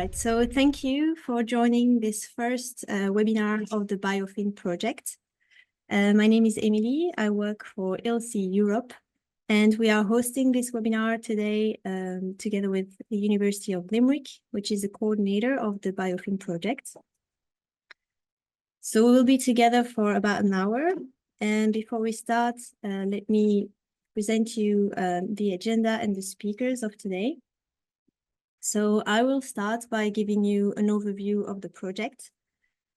right, so thank you for joining this first webinar of the BIOFIN project. My name is Emily. I work for ILSI Europe, and we are hosting this webinar today together with the University of Limerick, which is the coordinator of the BIOFIN project. So we'll be together for about an hour. And before we start, let me present you the agenda and the speakers of today. So I will start by giving you an overview of the project.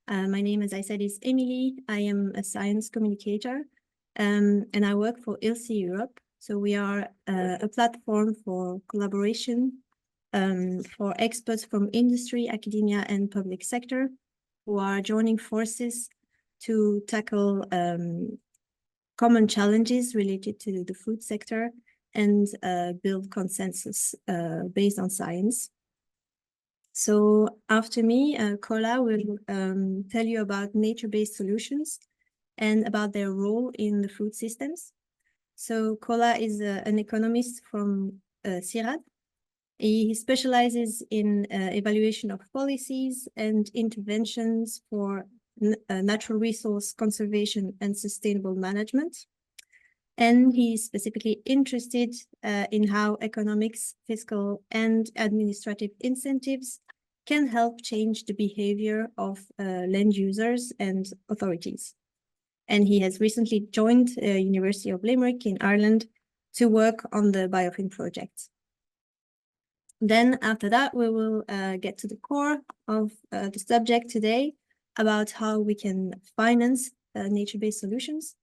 My name, as I said, is Emily. I am a science communicator, and I work for ILSI Europe. So we are a platform for collaboration for experts from industry, academia, and public sector who are joining forces to tackle common challenges related to the food sector and build consensus based on science. So after me, Kola will tell you about nature-based solutions and about their role in the food systems. So Kola is an economist from CIRAD. He specializes in evaluation of policies and interventions for natural resource conservation and sustainable management. And he's specifically interested in how economics, fiscal, and administrative incentives can help change the behavior of land users and authorities. And he has recently joined University of Limerick in Ireland to work on the BIOFIN project. Then after that, we will get to the core of the subject today about how we can finance nature-based solutions.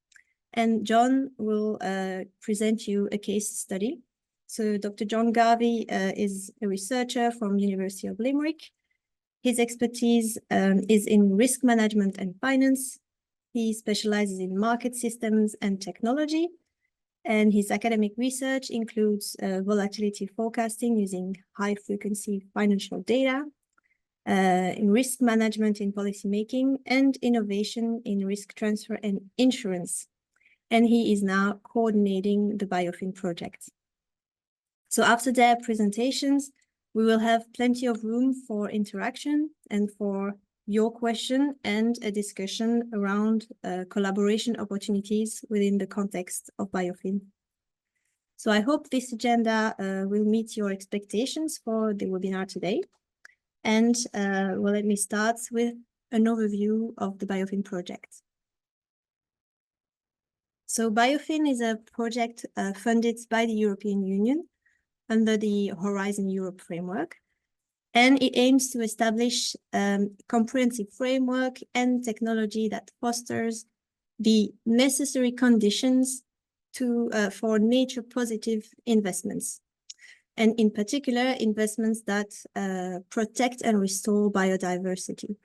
And John will present you a case study. So Dr. John Garvey is a researcher from University of Limerick. His expertise is in risk management and finance. He specializes in market systems and technology. And his academic research includes volatility forecasting using high-frequency financial data, in risk management in policymaking, and innovation in risk transfer and insurance. And he is now coordinating the BIOFIN project. So after their presentations, we will have plenty of room for interaction and for your question and a discussion around collaboration opportunities within the context of BIOFIN. So I hope this agenda will meet your expectations for the webinar today. And well, let me start with an overview of the BIOFIN project. So BIOFIN is a project funded by the European Union under the Horizon Europe framework, and it aims to establish a comprehensive framework and technology that fosters the necessary conditions for nature-positive investments, and in particular, investments that protect and restore biodiversity.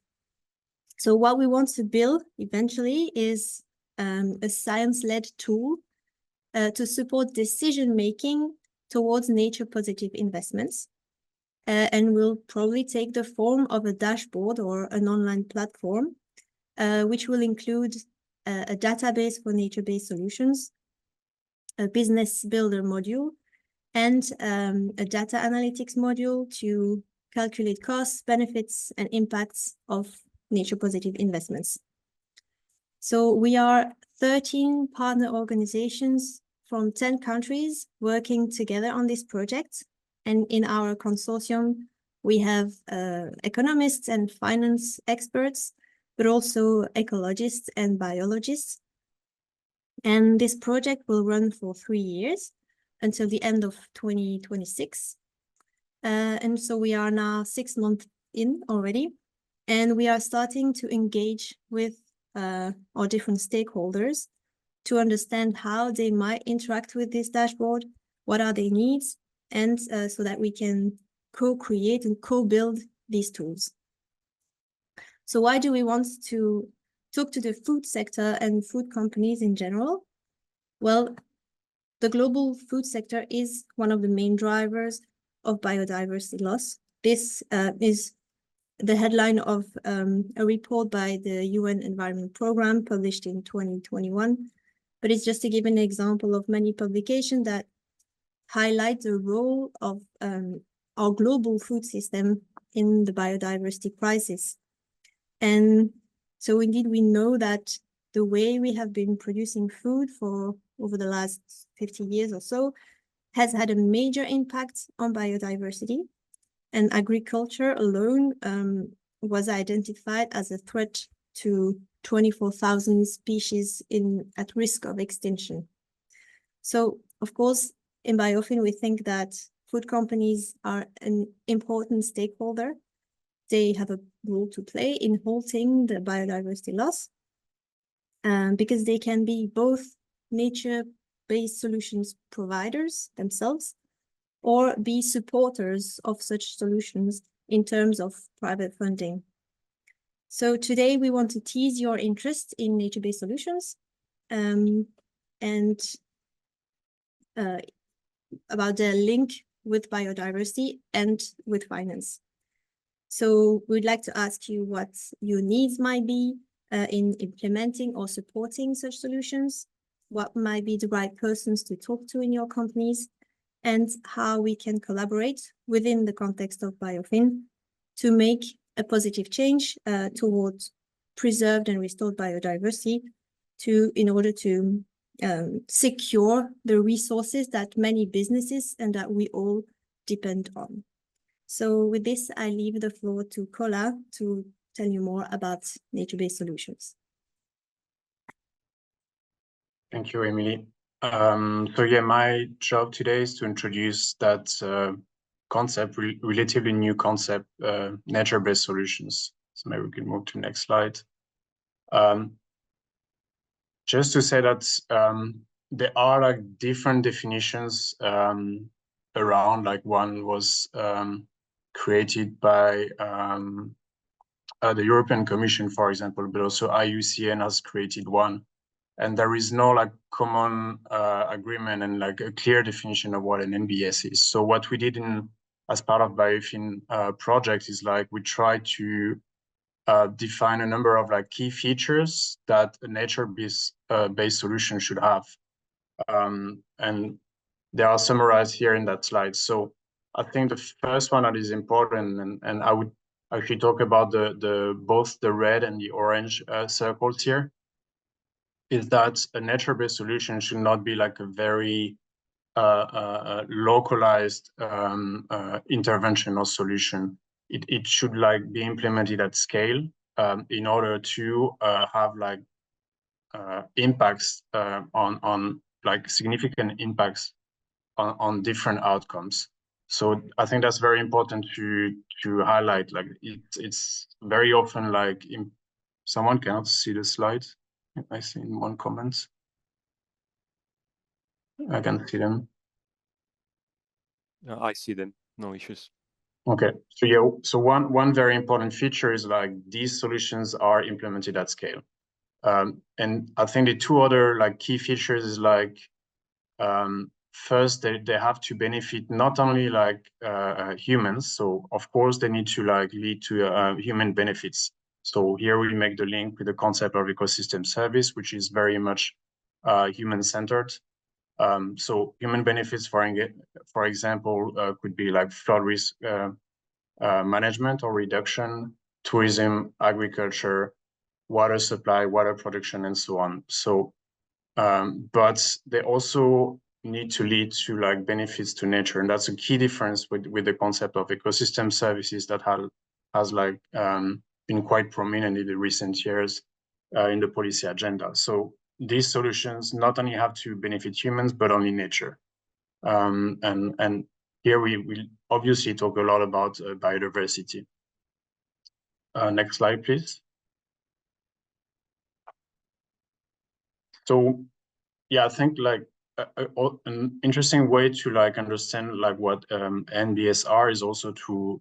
So what we want to build eventually is a science-led tool to support decision-making towards nature-positive investments, and will probably take the form of a dashboard or an online platform, which will include a database for nature-based solutions, a business builder module, and a data analytics module to calculate costs, benefits, and impacts of nature-positive investments. So we are 13 partner organizations from 10 countries working together on this project. And in our consortium, we have economists and finance experts, but also ecologists and biologists. And this project will run for 3 years until the end of 2026. And so we are now 6 months in already, and we are starting to engage with our different stakeholders to understand how they might interact with this dashboard, what are their needs, and so that we can co-create and co-build these tools. So why do we want to talk to the food sector and food companies in general? Well, the global food sector is one of the main drivers of biodiversity loss. This is the headline of a report by the UN Environment Programme published in 2021. But it's just to give an example of many publications that highlight the role of our global food system in the biodiversity crisis. And so indeed, we know that the way we have been producing food for over the last 50 years or so has had a major impact on biodiversity. And agriculture alone was identified as a threat to 24,000 species at risk of extinction. So, of course, in BIOFIN, we think that food companies are an important stakeholder. They have a role to play in halting the biodiversity loss because they can be both nature-based solutions providers themselves or be supporters of such solutions in terms of private funding. So today we want to tease your interest in nature-based solutions and about the link with biodiversity and with finance. So we'd like to ask you what your needs might be in implementing or supporting such solutions, what might be the right persons to talk to in your companies, and how we can collaborate within the context of BIOFIN to make a positive change towards preserved and restored biodiversity in order to secure the resources that many businesses and that we all depend on. So with this, I leave the floor to Kola to tell you more about nature-based solutions. Thank you, Emily. So yeah, my job today is to introduce that concept, relatively new concept, nature-based solutions. So maybe we can move to the next slide. Just to say that there are like different definitions around, like one was created by the European Commission, for example, but also IUCN has created one. And there is no like common agreement and like a clear definition of what an NBS is. So what we did as part of BIOFIN project is like we try to define a number of like key features that a nature-based solution should have. And they are summarized here in that slide. So I think the first one that is important, and I would actually talk about both the red and the orange circles here, is that a nature-based solution should not be like a very localized intervention or solution. It should like be implemented at scale in order to have like impacts on like significant impacts on different outcomes. So I think that's very important to highlight. Like it's very often like someone cannot see the slides. I see in one comment. I can see them. I see them, no issues. Okay, so yeah, so one very important feature is like these solutions are implemented at scale. And I think the two other like key features is like, first, they have to benefit not only like humans, so of course they need to like lead to human benefits. So here we make the link with the concept of ecosystem service, which is very much human-centered. So human benefits, for example, could be like flood risk management or reduction, tourism, agriculture, water supply, water production, and so on. So, but they also need to lead to like benefits to nature, and that's a key difference with the concept of ecosystem services that has like been quite prominent in the recent years in the policy agenda. So these solutions not only have to benefit humans, but only nature. And here we obviously talk a lot about biodiversity. Next slide, please. So yeah, I think like an interesting way to like understand like what NBSR is also to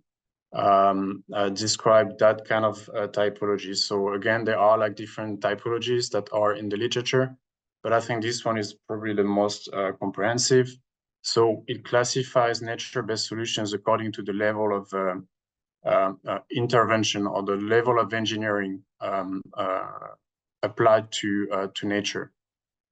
describe that kind of typology. So again, there are like different typologies that are in the literature, but I think this one is probably the most comprehensive. So it classifies nature-based solutions according to the level of intervention or the level of engineering applied to nature.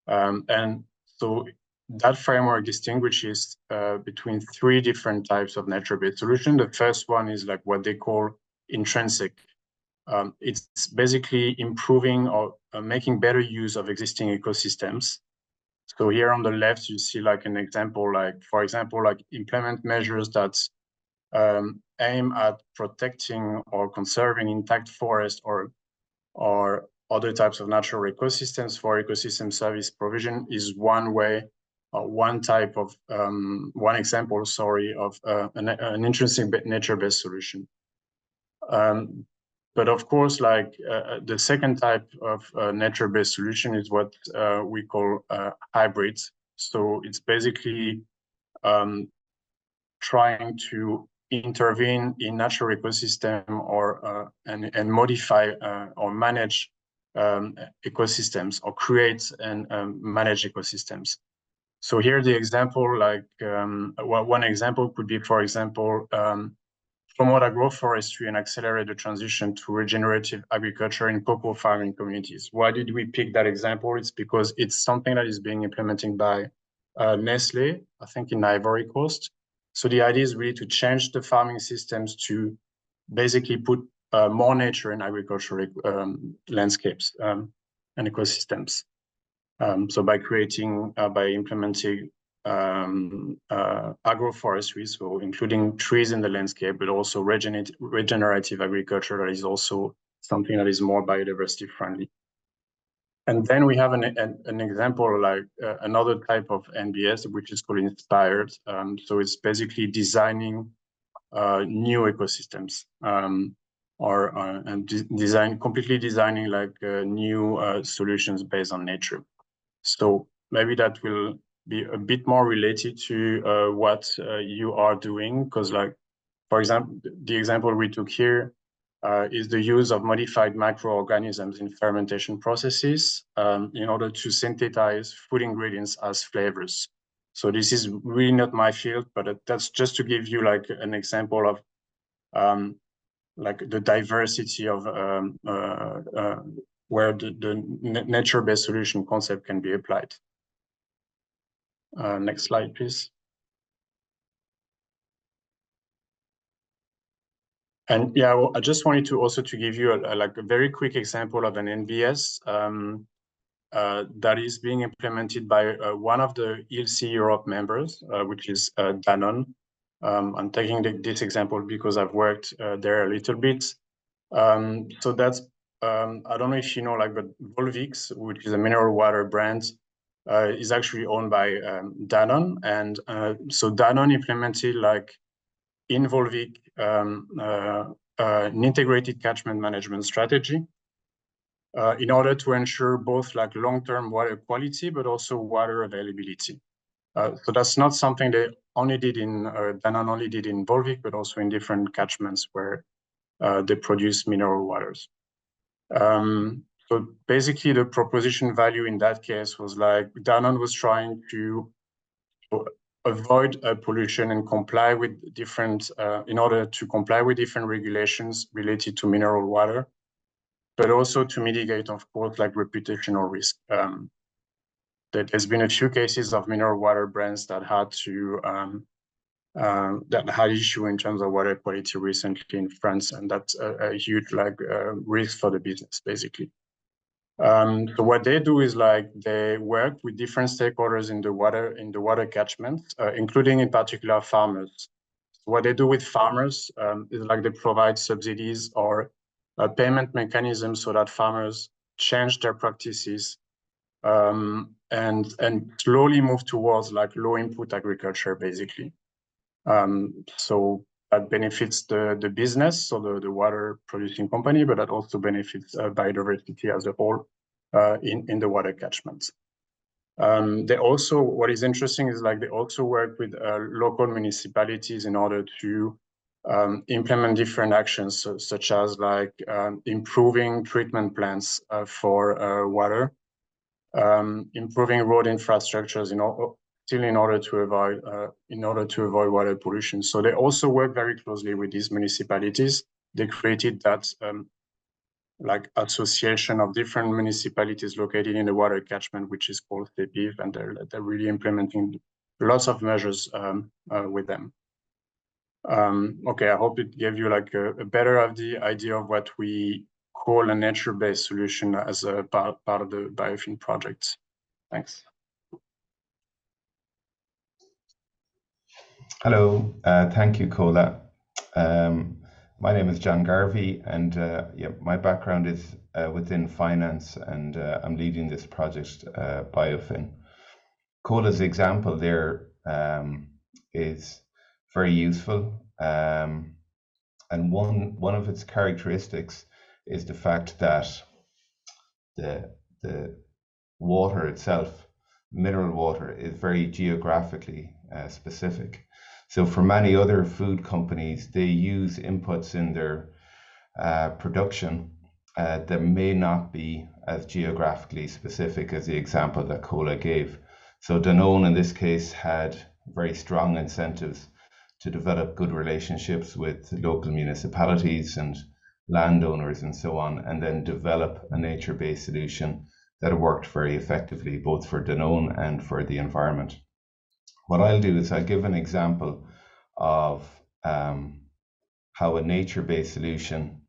And so that framework distinguishes between three different types of nature-based solution. The first one is like what they call intrinsic. It's basically improving or making better use of existing ecosystems. So here on the left, you see like an example, like for example, like implement measures that aim at protecting or conserving intact forest or other types of natural ecosystems for ecosystem service provision is one way, one type of, one example, sorry, of an interesting nature-based solution. But of course, like the second type of nature-based solution is what we call hybrids. So it's basically trying to intervene in natural ecosystem or and modify or manage ecosystems or create and manage ecosystems. So here the example, like one example could be, for example, promote agroforestry and accelerate the transition to regenerative agriculture in cocoa farming communities. Why did we pick that example? It's because it's something that is being implemented by Nestle, I think in Ivory Coast. So the idea is really to change the farming systems to basically put more nature in agricultural landscapes and ecosystems. So by implementing agroforestry, so including trees in the landscape, but also regenerative agriculture, that is also something that is more biodiversity friendly. And then we have an example, like another type of NBS, which is called inspired. So it's basically designing new ecosystems and completely designing like new solutions based on nature. So maybe that will be a bit more related to what you are doing, because like, for example, the example we took here is the use of modified microorganisms in fermentation processes in order to synthesize food ingredients as flavors. So this is really not my field, but that's just to give you like an example of like the diversity of where the nature-based solution concept can be applied. Next slide, please. And yeah, well, I just wanted to also to give you like a very quick example of an NBS that is being implemented by one of the ILSI Europe members, which is Danone. I'm taking this example because I've worked there a little bit. So that's, I don't know if you know, like, but Volvic, which is a mineral water brand, is actually owned by Danone. And so Danone implemented like in Volvic an integrated catchment management strategy in order to ensure both like long-term water quality, but also water availability. So that's not something they only did in, Danone only did in Volvic, but also in different catchments where they produce mineral waters. So basically the proposition value in that case was like Danone was trying to avoid pollution and comply with different, in order to comply with different regulations related to mineral water, but also to mitigate, of course, like reputational risk. There's been a few cases of mineral water brands that had to, that had issue in terms of water quality recently in France, and that's a huge like risk for the business, basically. So what they do is like they work with different stakeholders in the water catchment, including in particular farmers. So what they do with farmers is like they provide subsidies or a payment mechanism so that farmers change their practices and slowly move towards like low input agriculture, basically. So that benefits the business, so the water producing company, but that also benefits biodiversity as a whole in the water catchments. They also, what is interesting is like they also work with local municipalities in order to implement different actions, such as like improving treatment plants for water, improving road infrastructures, still in order to avoid water pollution. So they also work very closely with these municipalities. They created that like association of different municipalities located in the water catchment, which is called CEPIV, and they're really implementing lots of measures with them. Okay, I hope it gave you like a better idea of what we call a nature-based solution as a part of the BIOFIN project. Thanks. Hello, thank you, Cola. My name is John Garvey, and yeah, my background is within finance, and I'm leading this project, BIOFIN. Cola's example there is very useful, and one of its characteristics is the fact that the water itself, mineral water, is very geographically specific. So for many other food companies, they use inputs in their production that may not be as geographically specific as the example that Cola gave. So Danone in this case had very strong incentives to develop good relationships with local municipalities and landowners and so on, and then develop a nature-based solution that worked very effectively both for Danone and for the environment. What I'll do is I'll give an example of how a nature-based solution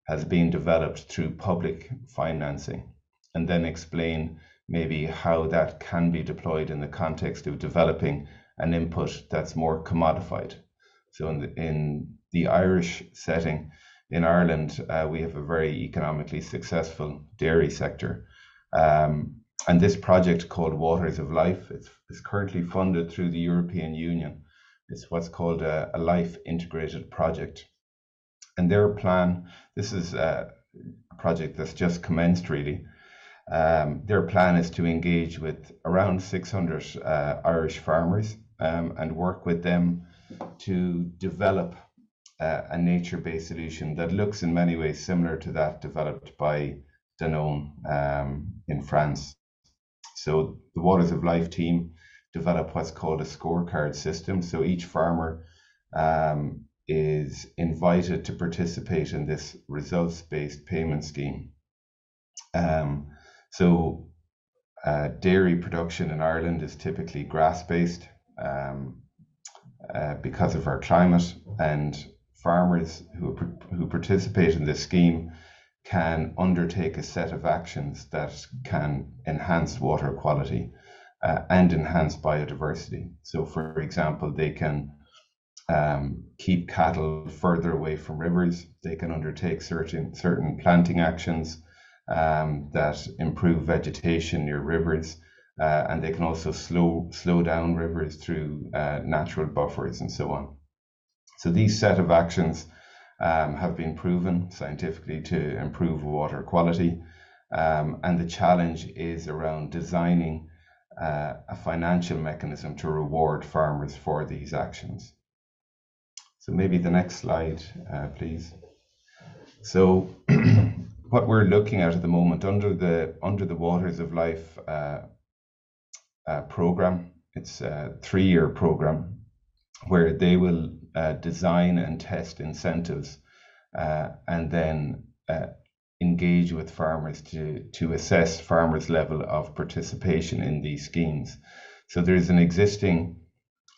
has been developed through public financing, and then explain maybe how that can be deployed in the context of developing an input that's more commodified. So in the Irish setting, in Ireland, we have a very economically successful dairy sector. And this project called Waters of Life is currently funded through the European Union. It's what's called a Life Integrated Project. And their plan, this is a project that's just commenced really. Their plan is to engage with around 600 Irish farmers and work with them to develop a nature-based solution that looks in many ways similar to that developed by Danone in France. So the Waters of Life team developed what's called a scorecard system. So each farmer is invited to participate in this results-based payment scheme. So dairy production in Ireland is typically grass-based because of our climate, and farmers who participate in this scheme can undertake a set of actions that can enhance water quality and enhance biodiversity. So for example, they can keep cattle further away from rivers. They can undertake certain planting actions that improve vegetation near rivers, and they can also slow down rivers through natural buffers and so on. So these set of actions have been proven scientifically to improve water quality, and the challenge is around designing a financial mechanism to reward farmers for these actions. So maybe the next slide, please. So what we're looking at the moment under the Waters of Life program, it's a 3-year program where they will design and test incentives and then engage with farmers to assess farmers' level of participation in these schemes. So there's an existing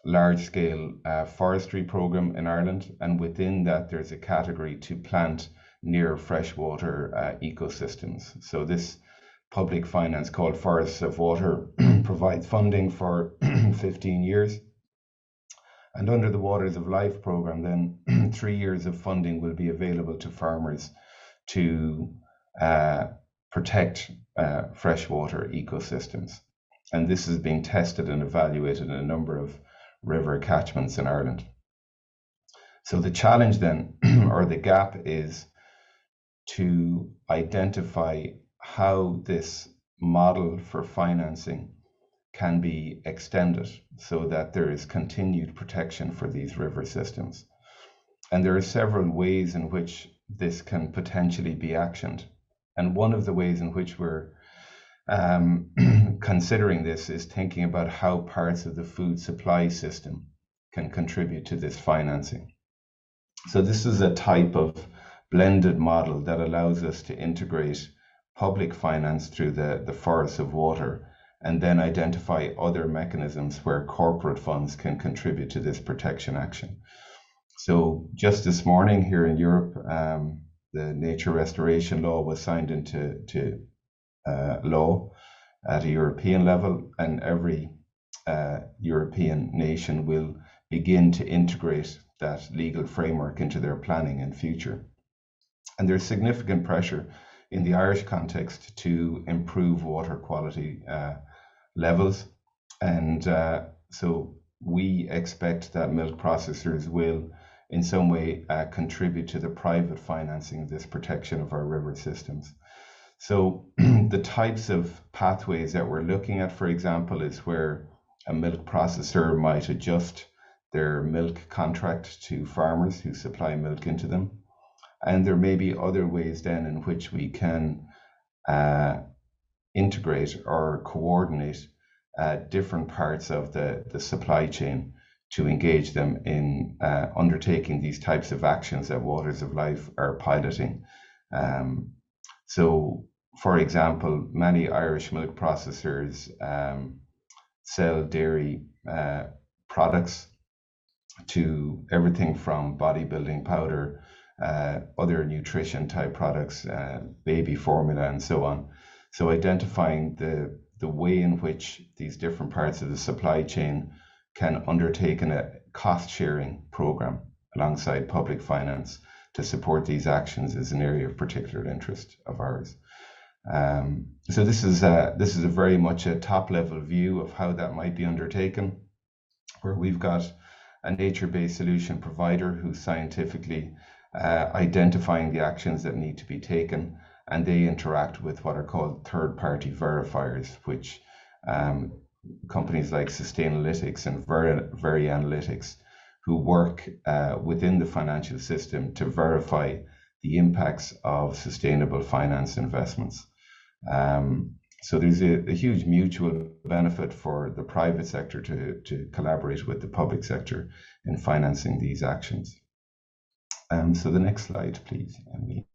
large-scale forestry program in Ireland, and within that there's a category to plant near freshwater ecosystems. So this public finance called Forests of Water provides funding for 15 years. And under the Waters of Life program, then 3 years of funding will be available to farmers to protect freshwater ecosystems. And this is being tested and evaluated in a number of river catchments in Ireland. So the challenge then, or the gap, is to identify how this model for financing can be extended so that there is continued protection for these river systems. And there are several ways in which this can potentially be actioned. And one of the ways in which we're considering this is thinking about how parts of the food supply system can contribute to this financing. So this is a type of blended model that allows us to integrate public finance through the forests of water, and then identify other mechanisms where corporate funds can contribute to this protection action. So just this morning here in Europe, the nature restoration law was signed into law at a European level, and every European nation will begin to integrate that legal framework into their planning in future. And there's significant pressure in the Irish context to improve water quality levels. And so we expect that milk processors will in some way contribute to the private financing of this protection of our river systems. So the types of pathways that we're looking at, for example, is where a milk processor might adjust their milk contract to farmers who supply milk into them. And there may be other ways then in which we can integrate or coordinate different parts of the supply chain to engage them in undertaking these types of actions that Waters of Life are piloting. So, for example, many Irish milk processors sell dairy products to everything from bodybuilding powder, other nutrition type products, baby formula, and so on. So identifying the way in which these different parts of the supply chain can undertake a cost sharing program alongside public finance to support these actions is an area of particular interest of ours. So this is a very much a top level view of how that might be undertaken, where we've got a nature-based solution provider who's scientifically identifying the actions that need to be taken, and they interact with what are called third-party verifiers, which companies like Sustainalytics and Very Analytics, who work within the financial system to verify the impacts of sustainable finance investments. So there's a huge mutual benefit for the private sector to collaborate with the public sector in financing these actions. So the next slide, please, Emily.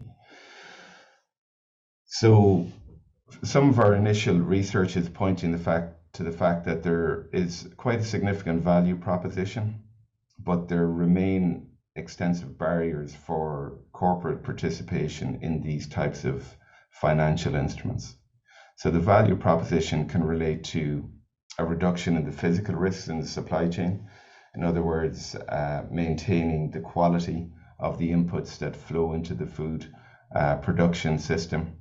So some of our initial research is pointing to the fact that there is quite a significant value proposition, but there remain extensive barriers for corporate participation in these types of financial instruments. So the value proposition can relate to a reduction in the physical risks in the supply chain. In other words, maintaining the quality of the inputs that flow into the food production system,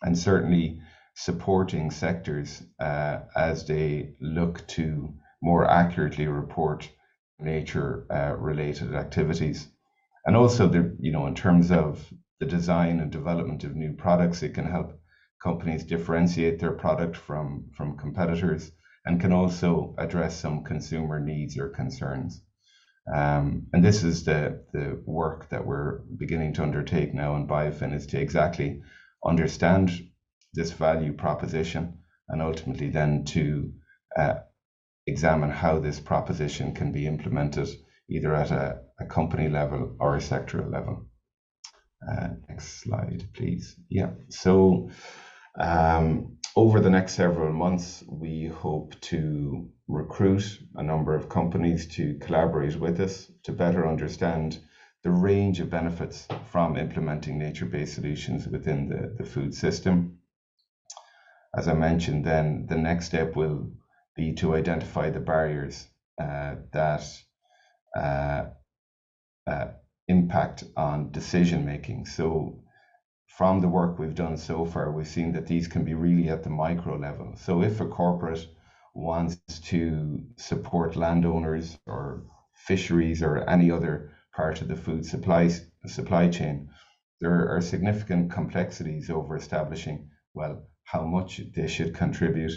and certainly supporting sectors as they look to more accurately report nature related activities. And also, in terms of the design and development of new products, it can help companies differentiate their product from competitors, and can also address some consumer needs or concerns. And this is the work that we're beginning to undertake now in BIOFIN, is to exactly understand this value proposition, and ultimately then to examine how this proposition can be implemented either at a company level or a sectoral level. Next slide, please. Yeah, so over the next several months, we hope to recruit a number of companies to collaborate with us to better understand the range of benefits from implementing nature-based solutions within the food system. As I mentioned, then the next step will be to identify the barriers that impact on decision making. So from the work we've done so far, we've seen that these can be really at the micro level. So if a corporate wants to support landowners or fisheries or any other part of the food supply chain, there are significant complexities over establishing, well, how much they should contribute,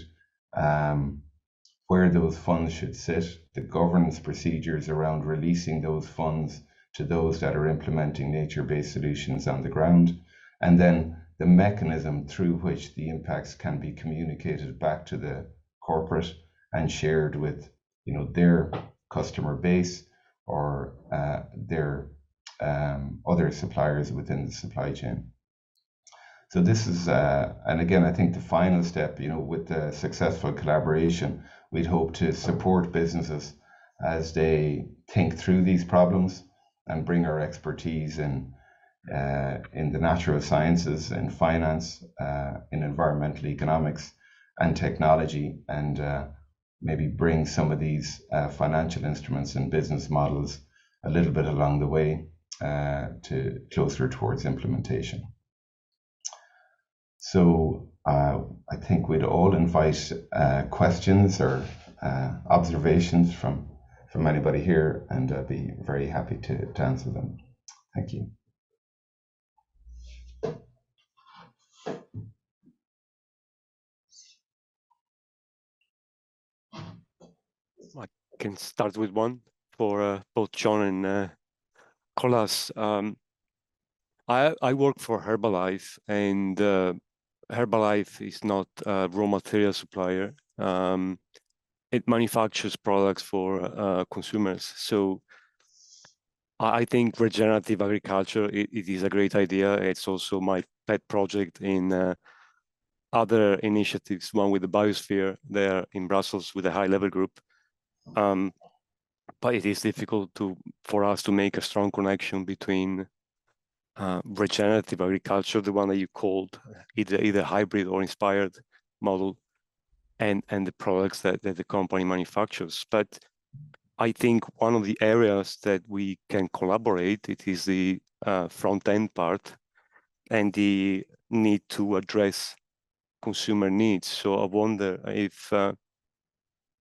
where those funds should sit, the governance procedures around releasing those funds to those that are implementing nature-based solutions on the ground, and then the mechanism through which the impacts can be communicated back to the corporate and shared with their customer base or their other suppliers within the supply chain. So this is, and again, I think the final step, with the successful collaboration, we'd hope to support businesses as they think through these problems and bring our expertise in the natural sciences, in finance, in environmental economics and technology, and maybe bring some of these financial instruments and business models a little bit along the way to closer towards implementation. So I think we'd all invite questions or observations from anybody here, and I'd be very happy to answer them. Thank you. I can start with one for both John and Colas. I work for Herbalife, and Herbalife is not a raw material supplier. It manufactures products for consumers. So I think regenerative agriculture, it is a great idea. It's also my pet project in other initiatives, one with the Biosphere there in Brussels with a high-level group. But it is difficult for us to make a strong connection between regenerative agriculture, the one that you called either hybrid or inspired model, and the products that the company manufactures. But I think one of the areas that we can collaborate, it is the front end part and the need to address consumer needs. So I wonder if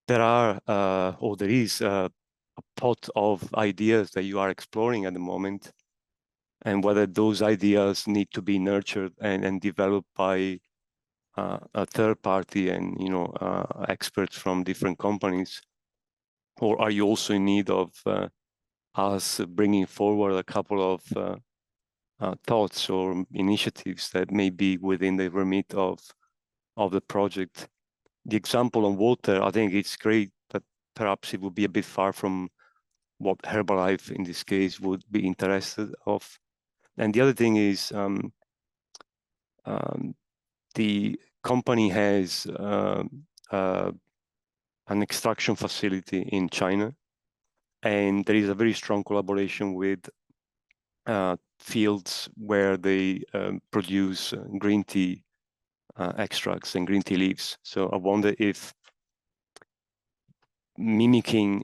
there are or there is a pot of ideas that you are exploring at the moment, and whether those ideas need to be nurtured and developed by a third party and experts from different companies, or are you also in need of us bringing forward a couple of thoughts or initiatives that may be within the remit of the project? The example on water, I think it's great, but perhaps it would be a bit far from what Herbalife in this case would be interested of. And the other thing is the company has an extraction facility in China, and there is a very strong collaboration with fields where they produce green tea extracts and green tea leaves. So I wonder if mimicking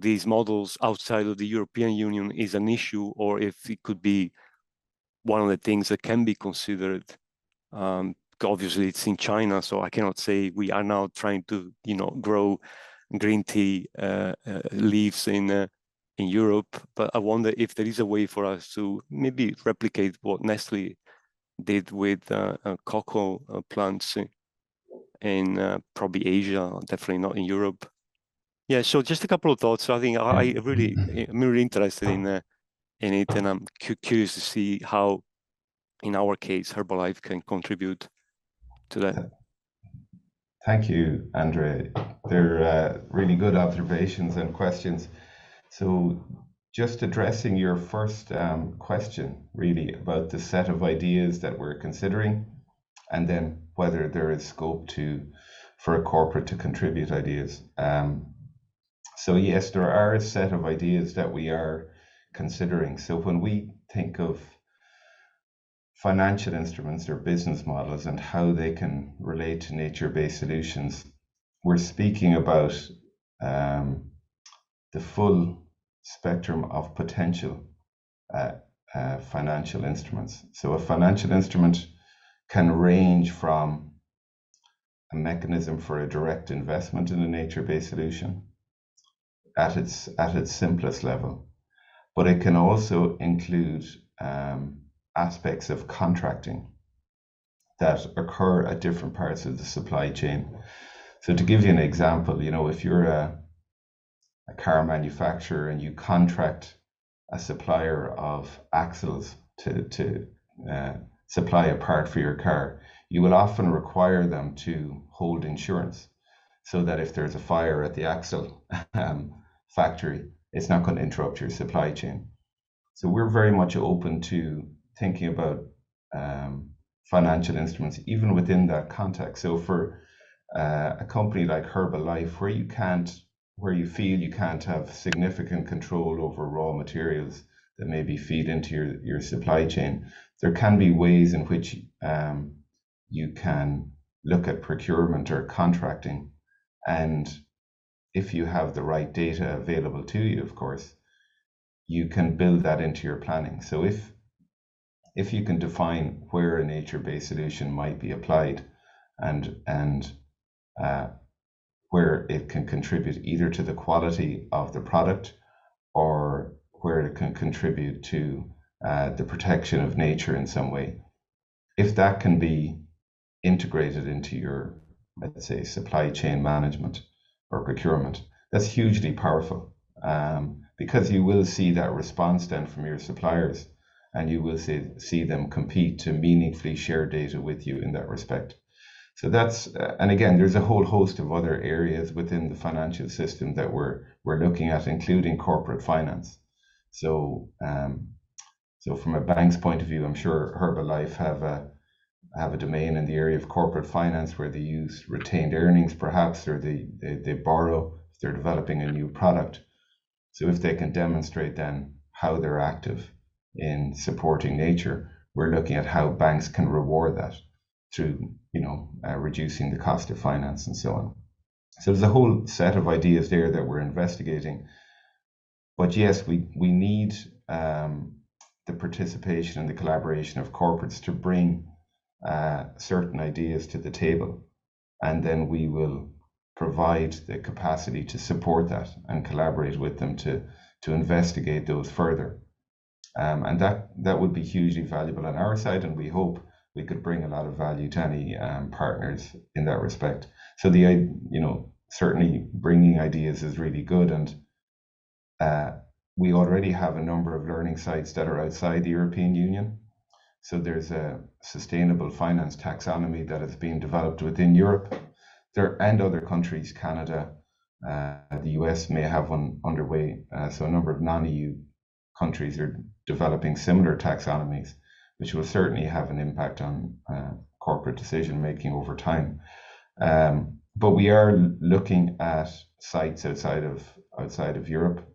these models outside of the European Union is an issue, or if it could be one of the things that can be considered. Obviously it's in China, so I cannot say we are now trying to grow green tea leaves in Europe, but I wonder if there is a way for us to maybe replicate what Nestle did with cocoa plants in probably Asia, definitely not in Europe. Yeah, so just a couple of thoughts. I think I'm really interested in it, and I'm curious to see how, in our case, Herbalife can contribute to that. Thank you, Andre. They're really good observations and questions. So just addressing your first question, really, about the set of ideas that we're considering, and then whether there is scope for a corporate to contribute ideas. So yes, there are a set of ideas that we are considering. So when we think of financial instruments or business models and how they can relate to nature-based solutions, we're speaking about the full spectrum of potential financial instruments. So a financial instrument can range from a mechanism for a direct investment in a nature-based solution at its simplest level, but it can also include aspects of contracting that occur at different parts of the supply chain. So to give you an example, if you're a car manufacturer and you contract a supplier of axles to supply a part for your car, you will often require them to hold insurance so that if there's a fire at the axle factory, it's not going to interrupt your supply chain. So we're very much open to thinking about financial instruments, even within that context. So for a company like Herbalife, where you feel you can't have significant control over raw materials that maybe feed into your supply chain, there can be ways in which you can look at procurement or contracting. And if you have the right data available to you, of course, you can build that into your planning. So if you can define where a nature-based solution might be applied and where it can contribute either to the quality of the product or where it can contribute to the protection of nature in some way, if that can be integrated into your, let's say, supply chain management or procurement, that's hugely powerful, because you will see that response then from your suppliers, and you will see them compete to meaningfully share data with you in that respect. So that's, and again, there's a whole host of other areas within the financial system that we're looking at, including corporate finance. So, so from a bank's point of view, I'm sure Herbalife have a domain in the area of corporate finance where they use retained earnings, perhaps, or they borrow if they're developing a new product. So if they can demonstrate then how they're active in supporting nature, we're looking at how banks can reward that through, reducing the cost of finance and so on. So there's a whole set of ideas there that we're investigating. But yes, we need the participation and the collaboration of corporates to bring certain ideas to the table, and then we will provide the capacity to support that and collaborate with them to investigate those further. And that would be hugely valuable on our side, and we hope we could bring a lot of value to any partners in that respect. So certainly bringing ideas is really good, and we already have a number of learning sites that are outside the European Union. So there's a Sustainable Finance Taxonomy that is being developed within Europe. And other countries, Canada, the US may have one underway. So a number of non-EU countries are developing similar taxonomies, which will certainly have an impact on corporate decision making over time. But we are looking at sites outside of Europe.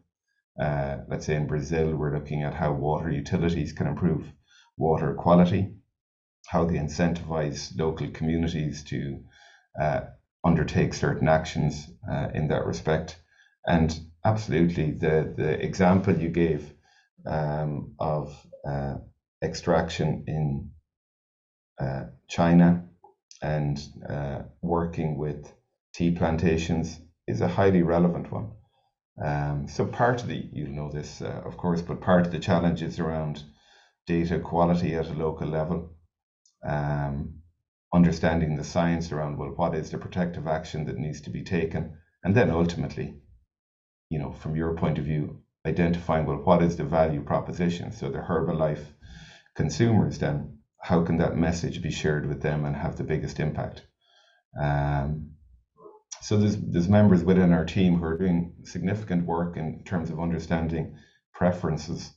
Let's say in Brazil, we're looking at how water utilities can improve water quality, how they incentivize local communities to undertake certain actions in that respect. And absolutely, the example you gave of extraction in China and working with tea plantations is a highly relevant one. So part of this, of course, but part of the challenge is around data quality at a local level, understanding the science around, well, what is the protective action that needs to be taken? And then ultimately, from your point of view, identifying, well, what is the value proposition? So the Herbalife consumers, then how can that message be shared with them and have the biggest impact? So there's members within our team who are doing significant work in terms of understanding preferences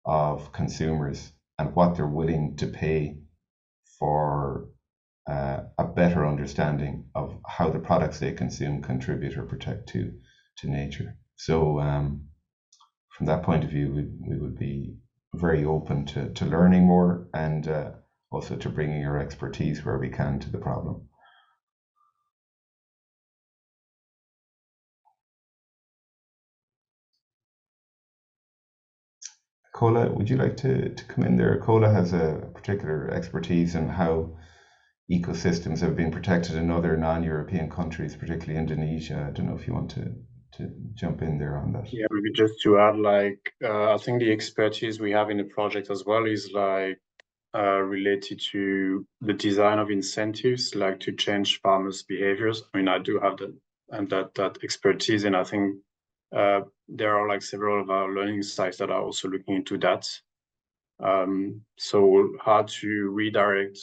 of consumers and what they're willing to pay for a better understanding of how the products they consume contribute or protect to nature. So from that point of view, we would be very open to learning more and also to bringing our expertise where we can to the problem. Kola, would you like to come in there? Kola has a particular expertise in how ecosystems have been protected in other non-European countries, particularly Indonesia. I don't know if you want to jump in there on that. Yeah, maybe just to add, I think the expertise we have in the project as well is related to the design of incentives, to change farmers' behaviors. I mean, I do have that expertise, and I think there are several of our learning sites that are also looking into that. So how to redirect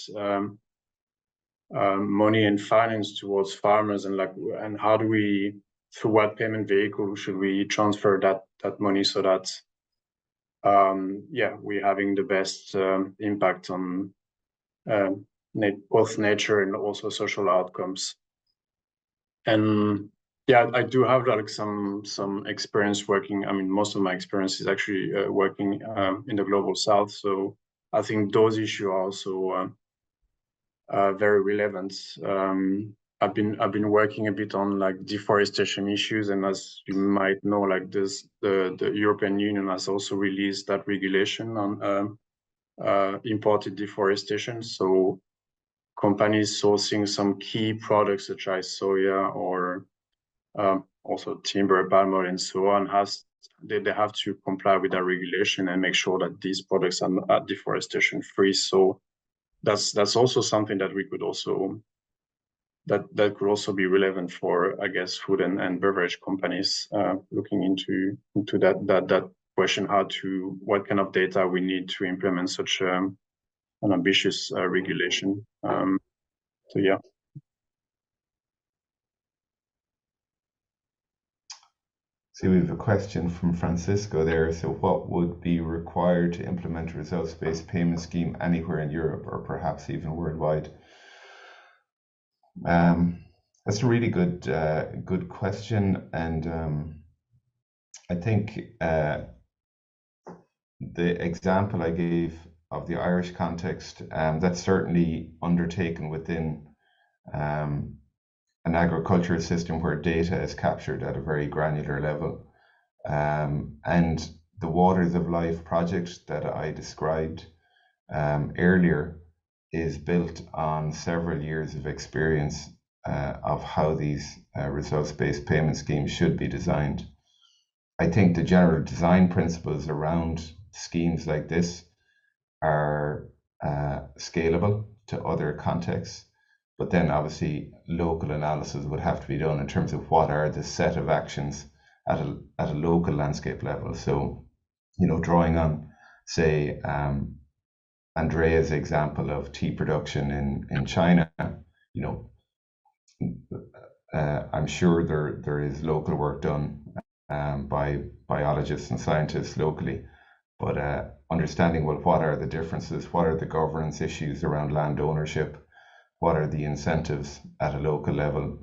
money and finance towards farmers, and how do we, through what payment vehicle should we transfer that money so that yeah, we're having the best impact on both nature and also social outcomes. And yeah, I do have like some experience working. I mean, most of my experience is actually working in the global south. So I think those issues are also very relevant. I've been working a bit on like deforestation issues, and as you might know, like the European Union has also released that regulation on imported deforestation. So companies sourcing some key products such as soya or also timber, palm oil, and so on, they have to comply with that regulation and make sure that these products are deforestation free. So that's also something that we could also that could also be relevant for, I guess, food and beverage companies looking into that question: what kind of data we need to implement such an ambitious regulation. So yeah. So we have a question from Francisco there. So what would be required to implement a results-based payment scheme anywhere in Europe or perhaps even worldwide? That's a really good question. And I think the example I gave of the Irish context, that's certainly undertaken within an agricultural system where data is captured at a very granular level. And the Waters of Life project that I described earlier is built on several years of experience of how these results-based payment schemes should be designed. I think the general design principles around schemes like this are scalable to other contexts. But then obviously local analysis would have to be done in terms of what are the set of actions at a local landscape level. So, you know, drawing on, say, Andrea's example of tea production in China, you know, I'm sure there is local work done by biologists and scientists locally, but understanding, well, what are the differences, what are the governance issues around land ownership, what are the incentives at a local level?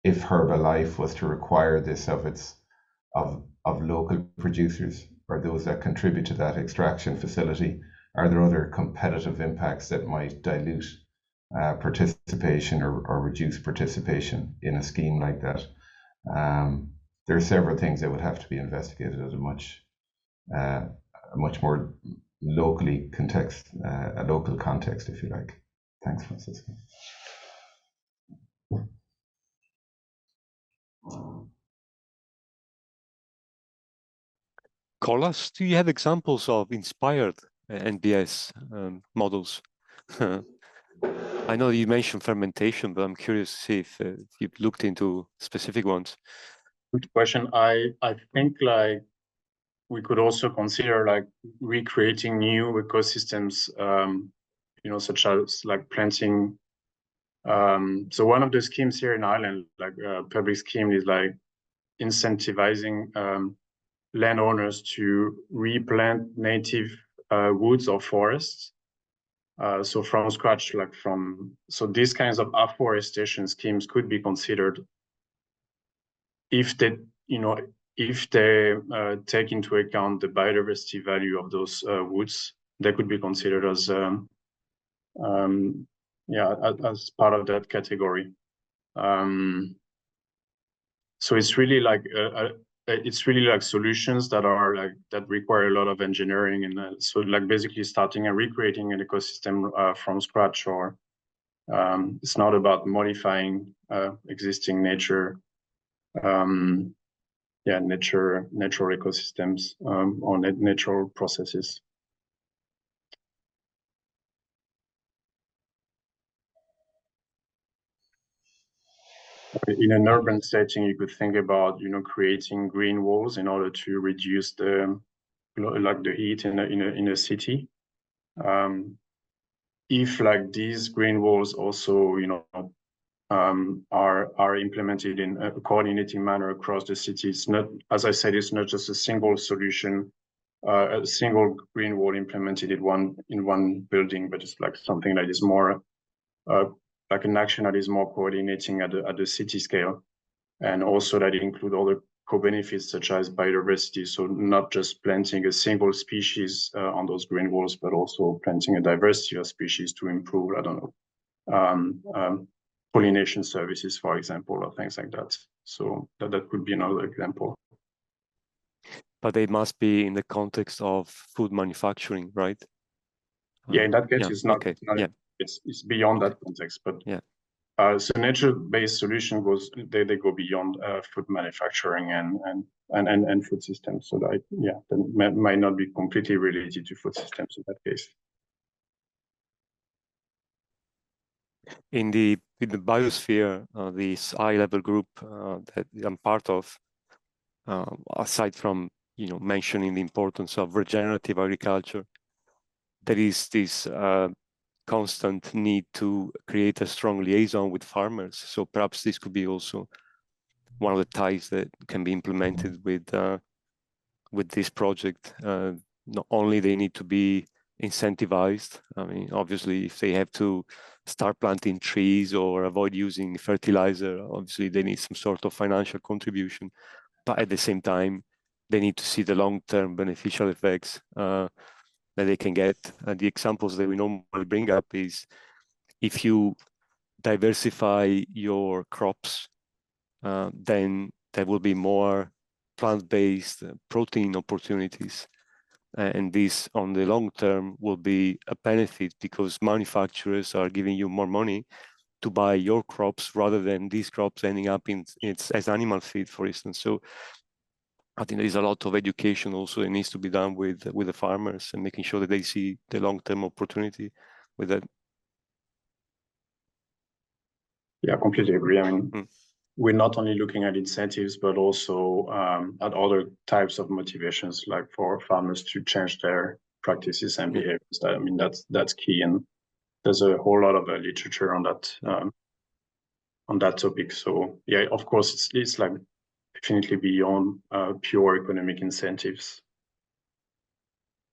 If Herbalife was to require this of local producers or those that contribute to that extraction facility, are there other competitive impacts that might dilute participation or reduce participation in a scheme like that? There are several things that would have to be investigated at a much more locally context, a local context, if you like. Thanks, Francisco. Carlos, do you have examples of inspired NBS models? I know you mentioned fermentation, but I'm curious to see if you've looked into specific ones. Good question. I think like we could also consider like recreating new ecosystems, you know, such as like planting. So one of the schemes here in Ireland, like public scheme, is like incentivizing landowners to replant native woods or forests. So from scratch, so these kinds of afforestation schemes could be considered if they, you know, if they take into account the biodiversity value of those woods. They could be considered as yeah, as part of that category. So it's really like solutions that are like that require a lot of engineering, and so like basically starting and recreating an ecosystem from scratch, or it's not about modifying existing nature, yeah, natural ecosystems or natural processes. In an urban setting, you could think about, you know, creating green walls in order to reduce the heat in a city. If like these green walls also, you know, are implemented in a coordinating manner across the city, it's not, as I said, it's not just a single solution a single green wall implemented in one building, but it's like something that is more like an action that is more coordinating at the city scale, and also that include other co-benefits such as biodiversity. So not just planting a single species on those green walls, but also planting a diversity of species to improve, I don't know, pollination services, for example, or things like that. So that could be another example. But they must be in the context of food manufacturing, right? Yeah, in that case, yeah, it's not, okay. It's beyond that context, but yeah. So nature-based solution they go beyond food manufacturing and food systems. So that that might not be completely related to food systems in that case. In the biosphere, this high-level group that I'm part of, aside from mentioning the importance of regenerative agriculture, there is this constant need to create a strong liaison with farmers. So perhaps this could be also one of the ties that can be implemented with this project. Not only they need to be incentivized. I mean, obviously, if they have to start planting trees or avoid using fertilizer, obviously they need some sort of financial contribution. But at the same time, they need to see the long-term beneficial effects that they can get. The examples that we normally bring up is if you diversify your crops, then there will be more plant-based protein opportunities. And this on the long term will be a benefit because manufacturers are giving you more money to buy your crops rather than these crops ending up as animal feed, for instance. So I think there is a lot of education also that needs to be done with the farmers and making sure that they see the long-term opportunity with that. Yeah, I completely agree. I mean, we're not only looking at incentives, but also at other types of motivations, like for farmers to change their practices and behaviors. I mean, that's key, and there's a whole lot of literature on that topic. So yeah, of course, it's like definitely beyond pure economic incentives.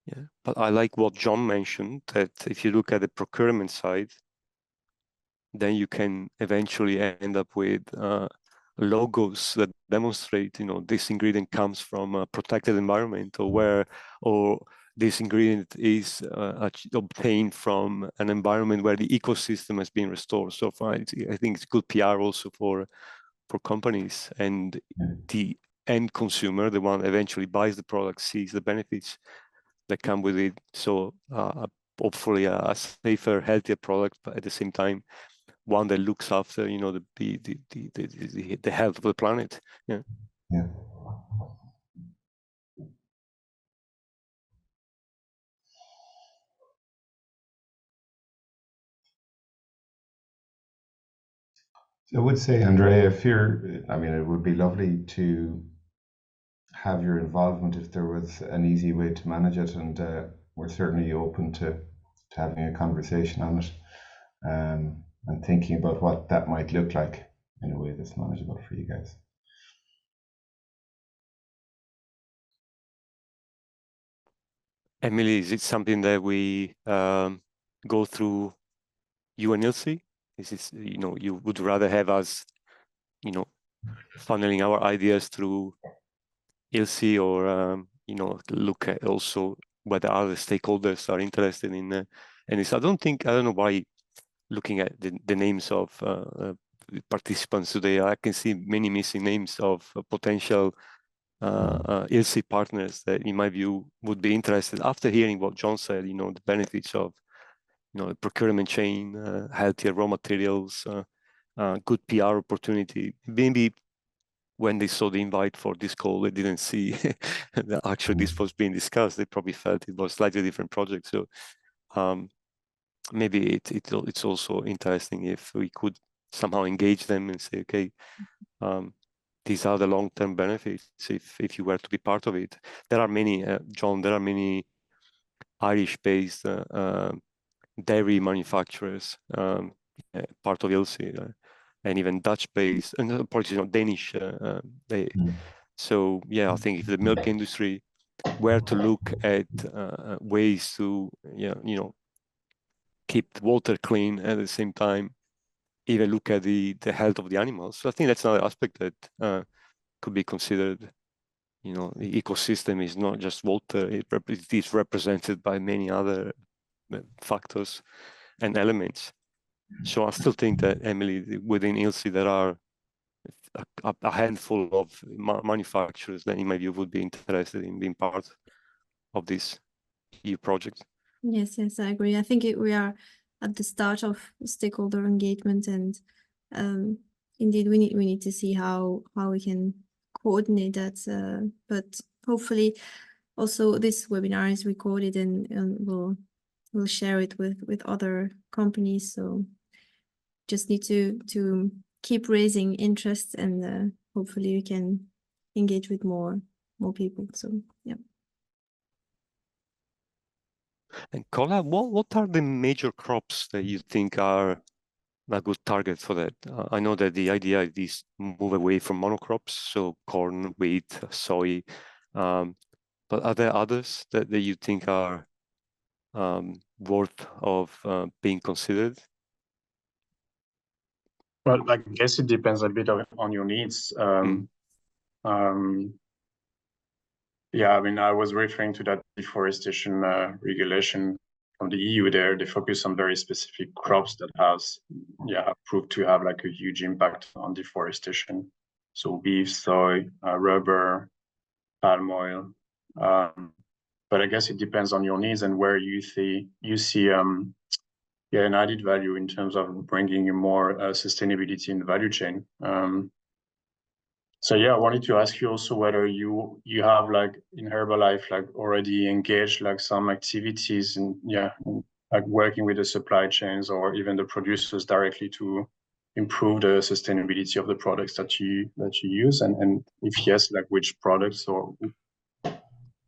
Yeah, but I like what John mentioned, that if you look at the procurement side, then you can eventually end up with logos that demonstrate, this ingredient comes from a protected environment, or this ingredient is obtained from an environment where the ecosystem has been restored. So far, I think it's good PR also for companies, and the end consumer, the one eventually buys the product, sees the benefits that come with it. So hopefully a safer, healthier product, but at the same time, one that looks after, the health of the planet. Yeah. Yeah. So I would say, Andrea, I mean, it would be lovely to have your involvement if there was an easy way to manage it, and we're certainly open to having a conversation on it, and thinking about what that might look like in a way that's manageable for you guys. Emily, is it something that we go through you and ILSI? Is this, you would rather have us, funneling our ideas through ILSI, or look at also whether other stakeholders are interested in and this? I don't know why, looking at the names of participants today, I can see many missing names of potential ILSI partners that, in my view, would be interested after hearing what John said. The benefits of the procurement chain, healthier raw materials, good PR opportunity. Maybe when they saw the invite for this call, they didn't see that actually this was being discussed. They probably felt it was a slightly different project. So maybe it's also interesting if we could somehow engage them and say, okay, these are the long-term benefits if you were to be part of it. There are many, John, there are many Irish-based dairy manufacturers, part of ILSI, and even Dutch-based, and Danish. So yeah, I think if the milk industry where to look at ways to keep the water clean, at the same time even look at the health of the animals. So I think that's another aspect that could be considered. The ecosystem is not just water, it is represented by many other factors and elements. So I still think that, Emily, within ILSI there are a handful of manufacturers that in my view would be interested in being part of this EU project. Yes, I agree. I think we are at the start of stakeholder engagement, and indeed we need to see how we can coordinate that. But hopefully, also this webinar is recorded and we'll share it with other companies. So just need to keep raising interest, and hopefully we can engage with more people. So yeah. And Kola, what are the major crops that you think are a good target for that? I know that the idea is move away from monocrops, so corn, wheat, soy, but are there others that you think are worth of being considered? Well, I guess it depends a bit on your needs. Yeah, I mean, I was referring to that deforestation regulation from the EU there. They focus on very specific crops that have proved to have like a huge impact on deforestation. So beef, soy, rubber, palm oil. But I guess it depends on your needs and where you see an added value in terms of bringing more sustainability in the value chain. So yeah, I wanted to ask you also whether you have like in Herbalife like already engaged like some activities in like working with the supply chains or even the producers directly to improve the sustainability of the products that you use, and if yes, like which products or.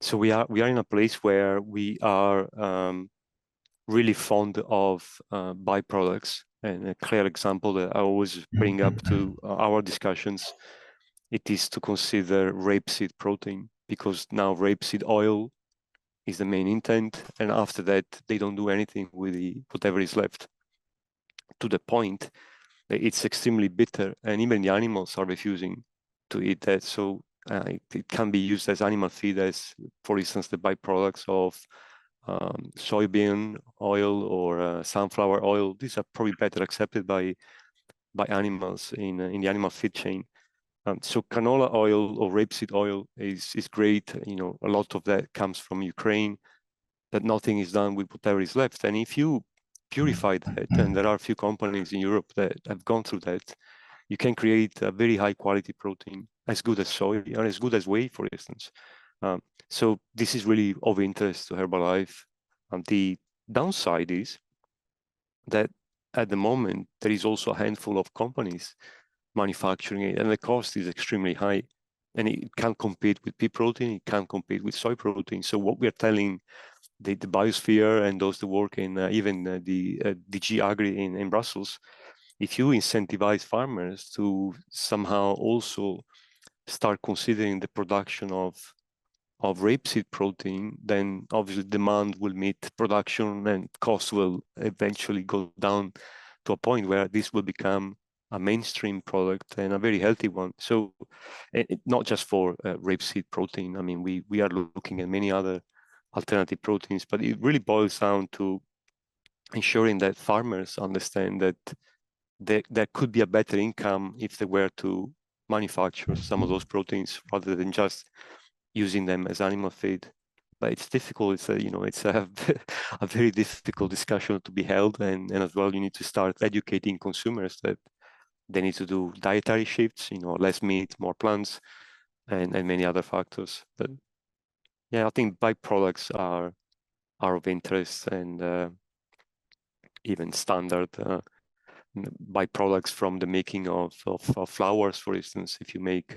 So we are in a place where we are really fond of byproducts, and a clear example that I always bring up to our discussions, it is to consider rapeseed protein, because now rapeseed oil is the main intent, and after that they don't do anything with whatever is left, to the point that it's extremely bitter, and even the animals are refusing to eat that. So it can be used as animal feed, as for instance the byproducts of soybean oil or sunflower oil. These are probably better accepted by animals in the animal feed chain. So canola oil or rapeseed oil is great. A lot of that comes from Ukraine, but nothing is done with whatever is left. And if you purify that, and there are a few companies in Europe that have gone through that, you can create a very high quality protein, as good as soy and as good as whey, for instance. So this is really of interest to Herbalife. The downside is that at the moment, there is also a handful of companies manufacturing it, and the cost is extremely high, and it can't compete with pea protein, it can't compete with soy protein. So what we are telling the biosphere and those that work in even the DG Agri in Brussels, if you incentivize farmers to somehow also start considering the production of rapeseed protein, then obviously demand will meet production and costs will eventually go down to a point where this will become a mainstream product and a very healthy one. So not just for rapeseed protein. I mean, we are looking at many other alternative proteins, but it really boils down to ensuring that farmers understand that there could be a better income if they were to manufacture some of those proteins rather than just using them as animal feed. But it's difficult. It's a very difficult discussion to be held, and as well, you need to start educating consumers that they need to do dietary shifts, less meat, more plants, and many other factors. But yeah, I think byproducts are of interest, and even standard byproducts from the making of flowers, for instance. If you make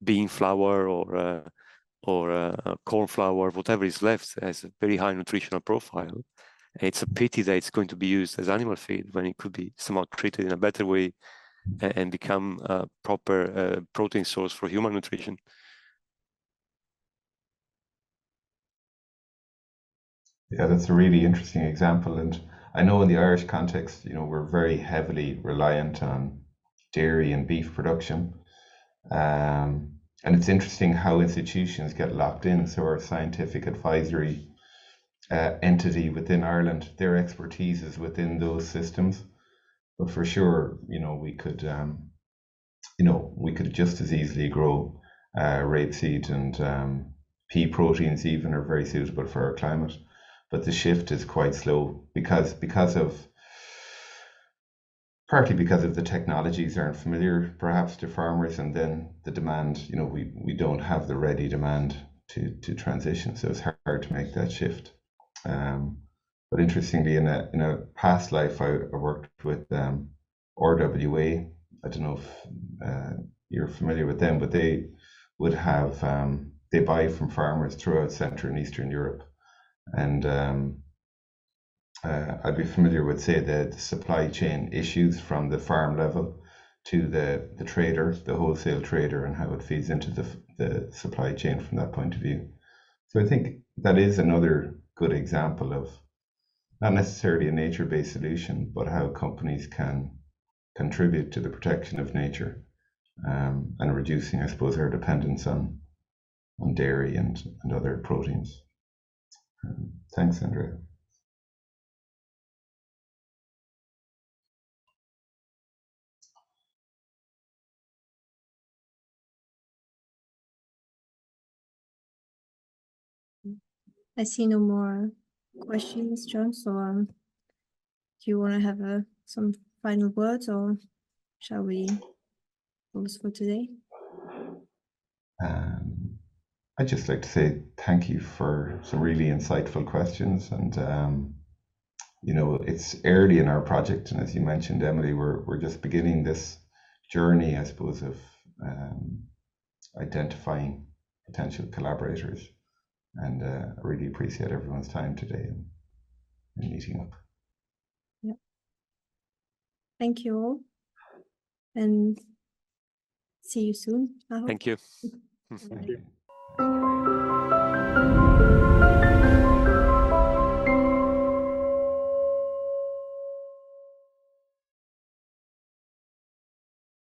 bean flour or corn flour, whatever is left has a very high nutritional profile. It's a pity that it's going to be used as animal feed when it could be somehow treated in a better way and become a proper protein source for human nutrition. Yeah, that's a really interesting example. And I know in the Irish context, we're very heavily reliant on dairy and beef production. And it's interesting how institutions get locked in. So our scientific advisory entity within Ireland, their expertise is within those systems. But for sure, we could just as easily grow rapeseed and pea proteins even are very suitable for our climate. But the shift is quite slow partly because of the technologies aren't familiar perhaps to farmers, and then the demand, we don't have the ready demand to transition, so it's hard to make that shift. But interestingly, in a past life, I worked with RWA. I don't know if you're familiar with them, but they would have they buy from farmers throughout Central and Eastern Europe, and I'd be familiar with, say, the supply chain issues from the farm level to the trader, the wholesale trader, and how it feeds into the supply chain from that point of view. So I think that is another good example of not necessarily a nature-based solution, but how companies can contribute to the protection of nature and reducing, I suppose, our dependence on dairy and other proteins. Thanks, Andrea. I see no more questions, John. So do you want to have some final words, or shall we close for today? I'd just like to say thank you for some really insightful questions, and it's early in our project, and as you mentioned, Emily, we're just beginning this journey, I suppose, of identifying potential collaborators, and I really appreciate everyone's time today and meeting up. Yeah. Thank you all, and see you soon. I hope. Thank you. Thank you.